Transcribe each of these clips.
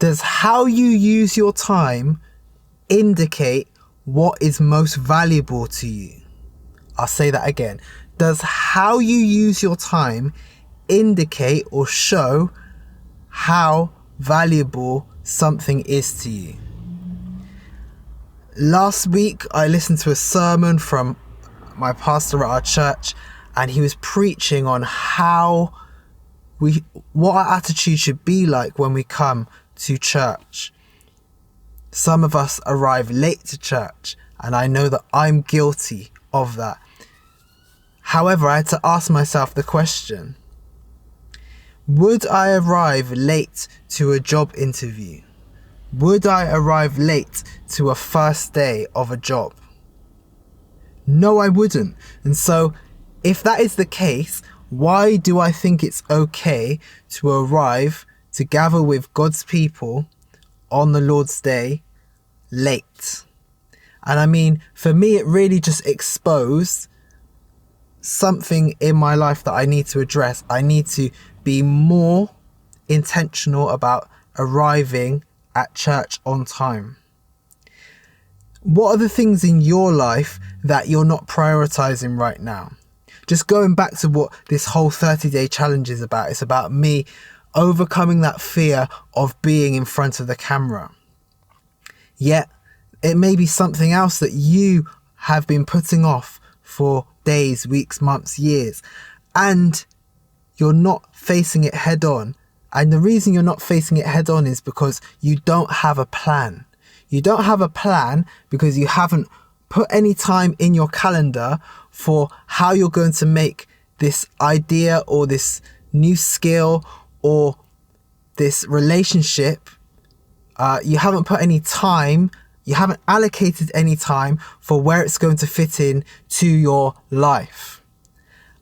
Does how you use your time indicate what is most valuable to you? I'll say that again. Does how you use your time indicate or show how valuable something is to you? Last week, I listened to a sermon from my pastor at our church, and he was preaching on what our attitude should be like when we come to church. Some of us arrive late to church, and I know that I'm guilty of that. However, I had to ask myself the question, would I arrive late to a job interview? Would I arrive late to a first day of a job? No, I wouldn't. And so, if that is the case, why do I think it's okay to arrive to gather with God's people on the Lord's Day late? And I mean, for me, it really just exposed something in my life that I need to address. I need to be more intentional about arriving at church on time. What are the things in your life that you're not prioritizing right now? Just going back to what this whole 30-day challenge is about. It's about me overcoming that fear of being in front of the camera. Yet, it may be something else that you have been putting off for days, weeks, months, years, and you're not facing it head on. And the reason you're not facing it head on is because you don't have a plan. You don't have a plan because you haven't put any time in your calendar for how you're going to make this idea or this new skill or this relationship. You haven't put any time, you haven't allocated any time for where it's going to fit in to your life.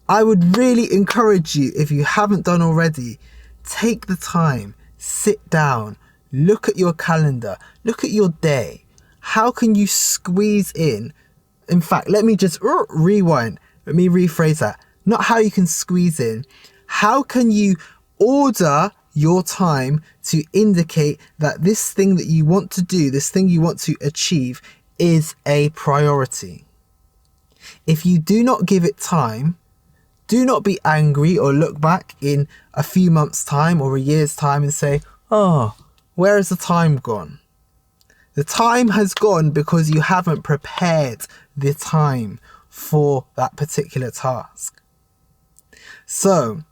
I would really encourage you, if you haven't done already, take the time, sit down, look at your calendar, look at your day. How can you squeeze in fact, let me just rewind. Let me rephrase that. Not how you can squeeze in. How can you order your time to indicate that this thing that you want to do, this thing you want to achieve, is a priority? If you do not give it time, do not be angry or look back in a few months' time or a year's time and say, oh, where has the time gone? The time has gone because you haven't prepared the time for that particular task. So,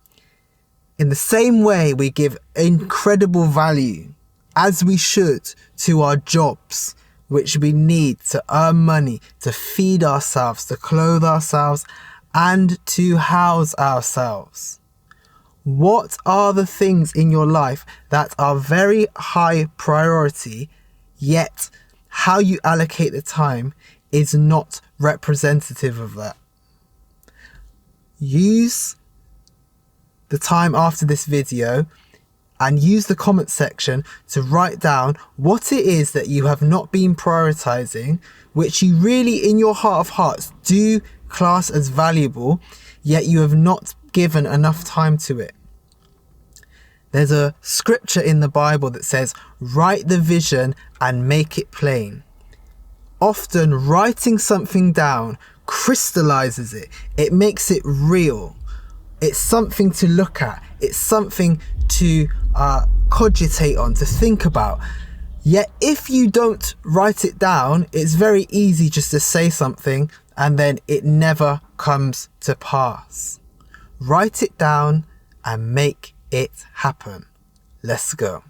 in the same way we give incredible value, as we should, to our jobs, which we need to earn money, to feed ourselves, to clothe ourselves, and to house ourselves. What are the things in your life that are very high priority, yet how you allocate the time is not representative of that? Use the time after this video and use the comment section to write down what it is that you have not been prioritizing, which you really in your heart of hearts do class as valuable, yet you have not given enough time to it. There's a scripture in the Bible that says, write the vision and make it plain. Often writing something down crystallizes it. It makes it real. It's something to look at. It's something to cogitate on, to think about. Yet if you don't write it down, it's very easy just to say something and then it never comes to pass. Write it down and make it happen. Let's go.